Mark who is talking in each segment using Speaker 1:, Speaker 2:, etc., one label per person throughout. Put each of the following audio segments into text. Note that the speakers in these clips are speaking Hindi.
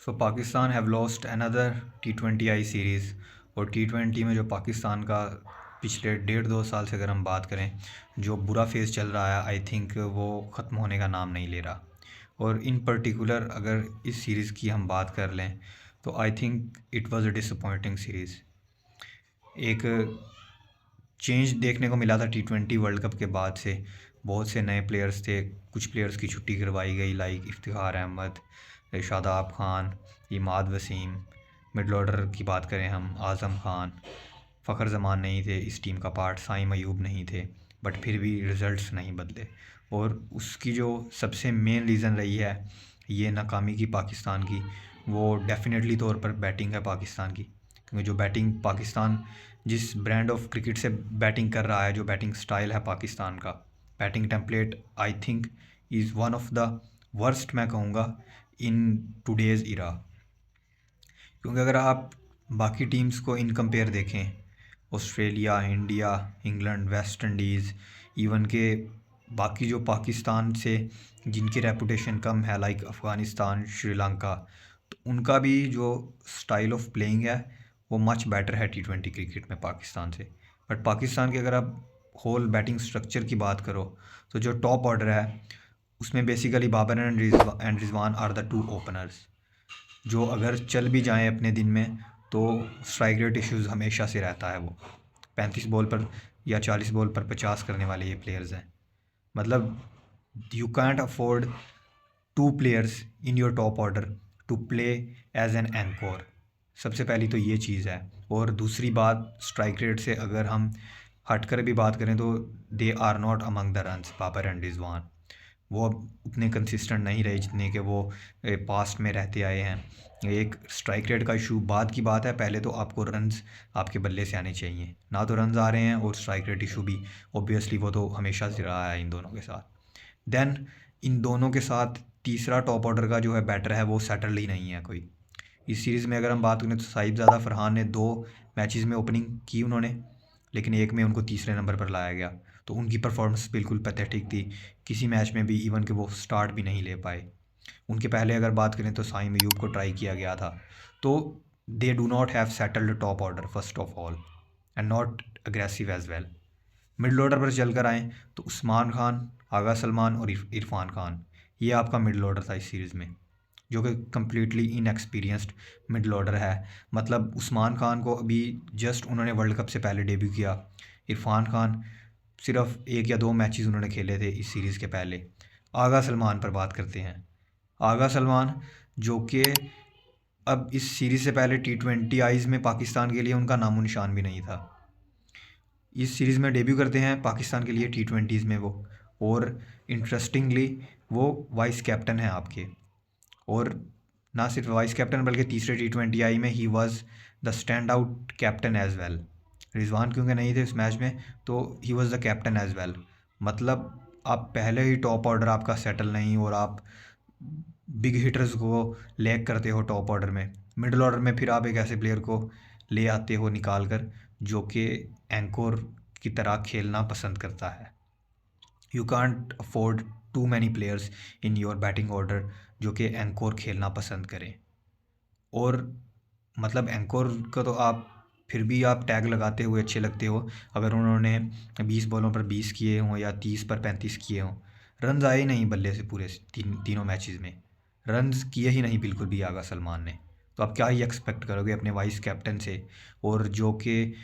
Speaker 1: So Pakistan have lost another T20I series. और T20 में जो पाकिस्तान का पिछले 1.5-2 साल से अगर हम बात करें, जो बुरा फेज़ चल रहा है, आई थिंक वो ख़त्म होने का नाम नहीं ले रहा। और इन पर्टिकुलर अगर इस सीरीज़ की हम बात कर लें तो I think it was a disappointing series. एक चेंज देखने को मिला था T20 वर्ल्ड कप के बाद से। बहुत से नए प्लेयर्स थे, कुछ प्लेयर्स की छुट्टी करवाई गई, like Iftikhar Ahmed, Shadab Khan, Imad Wasim. Middle order की बात करें हम, आज़म खान, फ़खर जमान नहीं थे इस टीम का पार्ट, साइम अयूब नहीं थे, बट फिर भी रिज़ल्ट्स नहीं बदले। और उसकी जो सबसे मेन रीज़न रही है ये नाकामी की पाकिस्तान की, वो डेफिनेटली तौर पर बैटिंग है पाकिस्तान की। क्योंकि जो बैटिंग पाकिस्तान जिस ब्रांड ऑफ क्रिकेट से बैटिंग कर रहा है, जो बैटिंग स्टाइल है पाकिस्तान का, batting template I think is one of the worst, मैं कहूँगा, इन टुडेज़ इरा। क्योंकि अगर आप बाकी टीम्स को इन कंपेयर देखें, Australia, India, England, West Indies, even के बाकी जो पाकिस्तान से जिनकी रेपुटेशन कम है, लाइक अफ़गानिस्तान, श्रीलंका, तो उनका भी जो स्टाइल ऑफ प्लेइंग है वो मच बेटर है T20 क्रिकेट में पाकिस्तान से। बट पाकिस्तान की अगर आप होल बैटिंग स्ट्रक्चर की बात करो तो जो टॉप ऑर्डर है उसमें basically Babar and Rizwan are the two openers, जो अगर चल भी जाएं अपने दिन में तो स्ट्राइक रेट इश्यूज़ हमेशा से रहता है। वो 35 बॉल पर या 40 बॉल पर 50 करने वाले ये प्लेयर्स हैं। मतलब you can't afford two players in your top order to play as an anchor. सबसे पहली तो ये चीज़ है। और दूसरी बात, स्ट्राइक रेट से अगर हम हट कर भी बात करें तो they are not among the runs, Babar and Rizwan. वो अब उतने कंसिस्टेंट नहीं रहे जितने के वो पास्ट में रहते आए हैं। एक स्ट्राइक रेट का इशू बाद की बात है, पहले तो आपको रन्स आपके बल्ले से आने चाहिए, ना तो रन्स आ रहे हैं और स्ट्राइक रेट इशू भी ऑब्वियसली वो तो हमेशा से रहा है इन दोनों के साथ। देन इन दोनों के साथ तीसरा टॉप ऑर्डर का जो है बैटर है वो सेटल ही नहीं है कोई। इस सीरीज़ में अगर हम बात करें तो साहिबजादा फरहान ने 2 मैचेस में ओपनिंग की उन्होंने, लेकिन एक में उनको तीसरे नंबर पर लाया गया, तो उनकी परफॉर्मेंस बिल्कुल पैथेटिक थी। किसी मैच में भी इवन कि वो स्टार्ट भी नहीं ले पाए। उनके पहले अगर बात करें तो साइम अयूब को ट्राई किया गया था। तो they do not have settled top order first of all and not aggressive as well. Middle order पर चल कर आएँ तो उस्मान खान, आगा सलमान और इरफान खान, ये आपका मिडल ऑर्डर था इस सीरीज़ में, जो कि कम्प्लीटली इनएक्सपीरियंस्ड मिडल ऑर्डर है। मतलब उस्मान खान को अभी जस्ट उन्होंने वर्ल्ड कप से पहले डेब्यू किया। इरफान खान सिर्फ 1 या 2 मैचेस उन्होंने खेले थे इस सीरीज़ के पहले। आगा सलमान पर बात करते हैं। आगा सलमान जो कि अब इस सीरीज़ से पहले T20Is में पाकिस्तान के लिए उनका नामो निशान भी नहीं था। इस सीरीज़ में डेब्यू करते हैं पाकिस्तान के लिए T20s में वो। और इंटरेस्टिंगली वो वाइस कैप्टन हैं आपके। और ना सिर्फ वाइस कैप्टन बल्कि तीसरे T20I में he was the stand out captain as well. Rizwan क्योंकि नहीं थे इस मैच में तो he was the captain as well. मतलब आप पहले ही टॉप ऑर्डर आपका सेटल नहीं और आप बिग हिटर्स को लैग करते हो टॉप ऑर्डर में। मिडल ऑर्डर में फिर आप एक ऐसे प्लेयर को ले आते हो निकाल कर जो कि एंकोर की तरह खेलना पसंद करता है। You can't afford too many players in your batting order जो कि एंकोर खेलना पसंद करें। और मतलब एंकोर का तो आप फिर भी आप टैग लगाते हुए अच्छे लगते हो अगर उन्होंने 20 बॉलों पर 20 किए हों या 30 पर 35 किए हों। रन्स आए ही नहीं बल्ले से पूरे तीनों मैचेस में, रन्स किए ही नहीं बिल्कुल भी आगा सलमान ने। तो आप क्या ही एक्सपेक्ट करोगे अपने वाइस कैप्टन से, और जो कि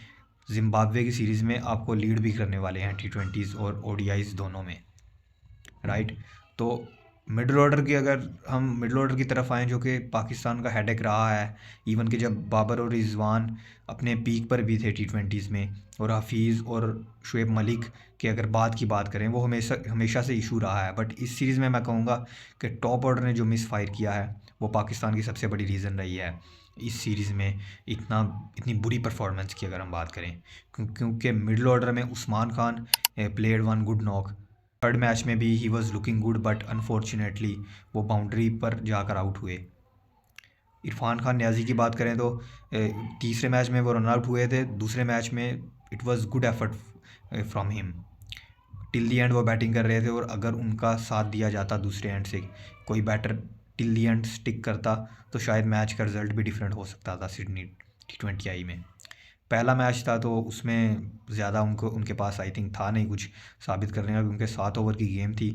Speaker 1: जिम्बाब्वे की सीरीज़ में आपको लीड भी करने वाले हैं T20s और ODIs दोनों में, राइट। तो मिडल ऑर्डर की अगर हम मिडल ऑर्डर की तरफ आएँ जो कि पाकिस्तान का हेडेक रहा है, इवन कि जब बाबर और रिजवान अपने पीक पर भी थे T20s में, और हफीज़ और शुएब मलिक की अगर बात करें वो हमेशा से इशू रहा है। बट इस सीरीज़ में मैं कहूँगा कि टॉप ऑर्डर ने जो मिस फायर किया है वो पाकिस्तान की सबसे बड़ी रीज़न रही है इस सीरीज़ में इतनी बुरी परफॉर्मेंस की अगर हम बात करें। क्योंकि मिडल ऑर्डर में Usman Khan played 1 good knock, third match में भी he was looking good, but unfortunately वो बाउंड्री पर जाकर आउट हुए। इरफान खान न्याजी की बात करें तो तीसरे मैच में वो रन आउट हुए थे, दूसरे मैच में it was good effort from him. Till the and वो बैटिंग कर रहे थे और अगर उनका साथ दिया जाता दूसरे एंड से कोई batter till the end stick करता तो शायद मैच का रिज़ल्ट भी डिफरेंट हो सकता था सिडनी T20I में। पहला मैच था तो उसमें ज़्यादा उनके पास आई थिंक था नहीं कुछ साबित करने का, क्योंकि 7 ओवर की गेम थी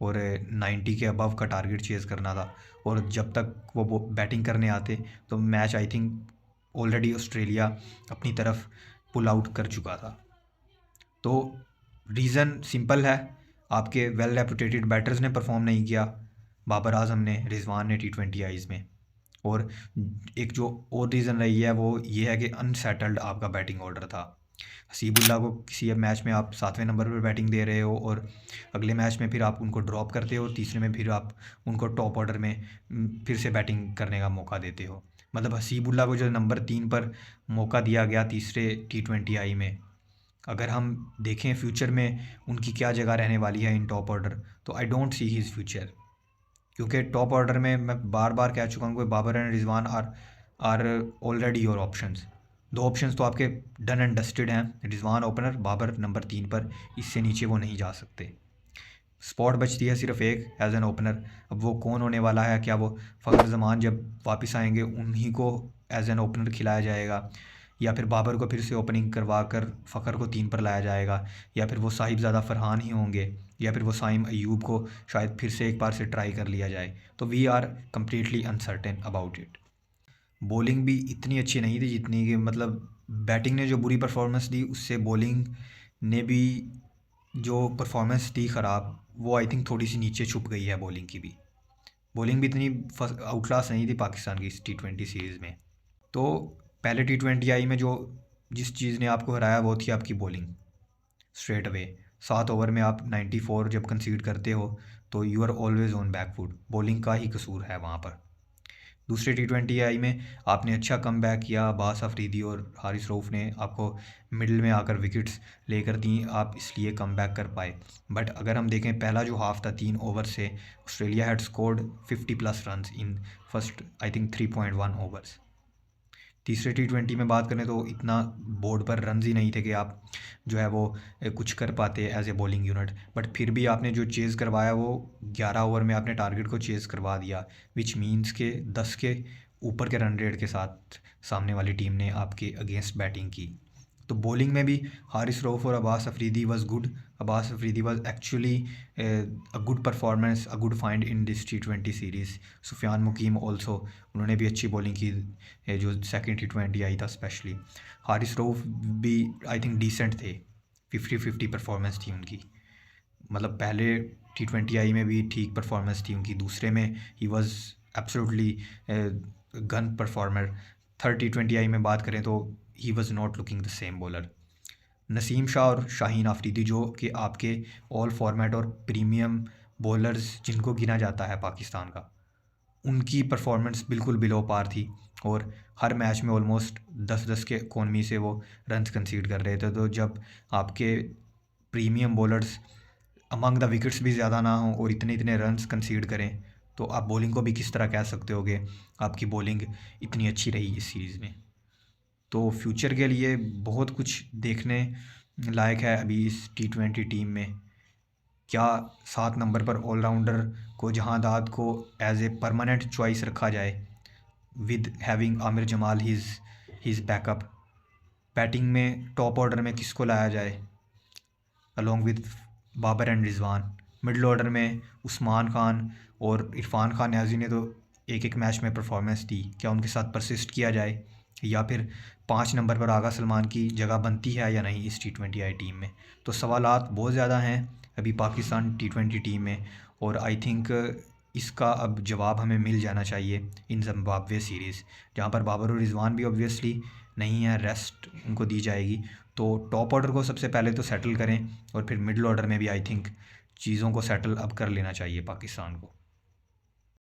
Speaker 1: और 90 के अबव का टारगेट चेज़ करना था। और जब तक वो बैटिंग करने आते तो match I think already Australia अपनी तरफ पुल आउट कर चुका था। तो रीज़न सिंपल है, आपके वेल रेपुटेटेड बैटर्स ने परफॉर्म नहीं किया, बाबर आजम ने, रिजवान ने T20Is में। और एक जो और रीज़न रही है वो ये है कि अनसेटल्ड आपका बैटिंग ऑर्डर था। हसीबुल्ला को किसी मैच में आप 7वें नंबर पर बैटिंग दे रहे हो और अगले मैच में फिर आप उनको ड्रॉप करते हो और तीसरे में फिर आप उनको टॉप ऑर्डर में फिर से बैटिंग करने का मौका देते हो। मतलब हसीबुल्ला को जो नंबर 3 पर मौका दिया गया तीसरे T20I में, अगर हम देखें फ्यूचर में उनकी क्या जगह रहने वाली है इन टॉप ऑर्डर, तो I don't see his future. क्योंकि टॉप ऑर्डर में मैं बार बार कह चुका हूँ कि Babar and Rizwan are already your options. 2 options तो आपके डन एंड डस्टेड हैं, रिजवान ओपनर, बाबर नंबर 3 पर, इससे नीचे वो नहीं जा सकते। स्पॉट बचती है सिर्फ एक एज एन ओपनर। अब वो कौन होने वाला है, क्या वो फ़खर जमान जब वापस आएंगे उन्हीं को एज एन ओपनर खिलाया जाएगा, या फिर बाबर को फिर से ओपनिंग करवा कर फ़खर को 3 पर लाया जाएगा, या फिर वो साहिबज़ादा फरहान ही होंगे, या फिर वो साइम अयूब को शायद फिर से एक बार से ट्राई कर लिया जाए। तो we are completely uncertain about it. Bowling भी इतनी अच्छी नहीं थी जितनी कि, मतलब बैटिंग ने जो बुरी परफॉर्मेंस दी उससे बॉलिंग ने भी जो परफॉर्मेंस दी ख़राब, वो आई थिंक थोड़ी सी नीचे छुप गई है बॉलिंग की भी। बॉलिंग भी इतनी आउट क्लास नहीं थी पाकिस्तान की इस T20 सीरीज़ में। तो पहले T20I में जो जिस चीज़ ने आपको हराया वो थी आपकी बॉलिंग। स्ट्रेट अवे 7 ओवर में आप 94 जब कंसीड करते हो तो you are always on back foot, bowling का ही कसूर है वहाँ पर। दूसरे T20I में आपने अच्छा कम बैक किया, अब्बास अफरीदी और हारिस रऊफ़ ने आपको मिडिल में आकर विकेट्स लेकर दी, आप इसलिए कम बैक कर पाए। बट अगर हम देखें पहला जो हाफ था 3 ओवर से Australia had scored 50+ runs in first I think 3.1 overs. तीसरे T20 में बात करें तो इतना बोर्ड पर रन्स ही नहीं थे कि आप जो है वो कुछ कर पाते as a bowling unit. But फिर भी आपने जो चेज़ करवाया वो 11 ओवर में आपने टारगेट को चेज़ करवा दिया, विच मीन्स के 10 के ऊपर के रन रेट के साथ सामने वाली टीम ने आपके अगेंस्ट बैटिंग की। तो बॉलिंग में भी हारिस रऊफ़ और Abbas Afridi was good. Abbas Afridi was actually a good performance, a good find in this T20 series. Sufiyan Muqeem also, उन्होंने भी अच्छी बॉलिंग की जो सेकंड T20 था स्पेशली। हारिस रऊफ़ भी आई थिंक डिसेंट थे, 50-50 परफॉर्मेंस थी उनकी। मतलब पहले T20 में भी ठीक परफॉर्मेंस थी उनकी, दूसरे में he was absolutely gun performer. Third T20 में बात करें तो he was not looking the same bowler. Naseem Shah और शाहीन आफरीदी जो कि आपके ऑल फॉर्मेट और प्रीमियम बॉलर्स जिनको गिना जाता है पाकिस्तान का, उनकी परफॉर्मेंस बिल्कुल बिलो पार थी और हर मैच में ऑलमोस्ट 10-10 के इकोनमी से वो रन्स कंसीड कर रहे थे। तो जब आपके premium bowlers among the wickets भी ज़्यादा ना हों और इतने इतने रन्स कंसीड करें, तो आप बॉलिंग को भी किस तरह कह सकते हो कि आपकी बॉलिंग इतनी अच्छी रही इस सीरीज़ में। तो फ्यूचर के लिए बहुत कुछ देखने लायक है अभी इस T20 टीम में। क्या 7 नंबर पर ऑलराउंडर को जहांदाद को एज ए परमानेंट चॉइस रखा जाए with having Aamir Jamal his backup. Batting में टॉप ऑर्डर में किसको लाया जाए along with Babar and Rizwan. Middle order में उस्मान खान और इरफान खान न्याजी ने तो एक एक मैच में परफॉर्मेंस दी, क्या उनके साथ परसिस्ट किया जाए, या फिर 5 नंबर पर आगा सलमान की जगह बनती है या नहीं इस T20I टीम में। तो सवालात बहुत ज़्यादा हैं अभी पाकिस्तान T20 टीम में, और आई थिंक इसका अब जवाब हमें मिल जाना चाहिए इन जिम्बाब्वे सीरीज़, जहाँ पर बाबर और रिजवान भी ऑब्वियसली नहीं है, रेस्ट उनको दी जाएगी। तो टॉप ऑर्डर को सबसे पहले तो सेटल करें और फिर मिडिल ऑर्डर में भी आई थिंक चीज़ों को सेटल अब कर लेना चाहिए पाकिस्तान को।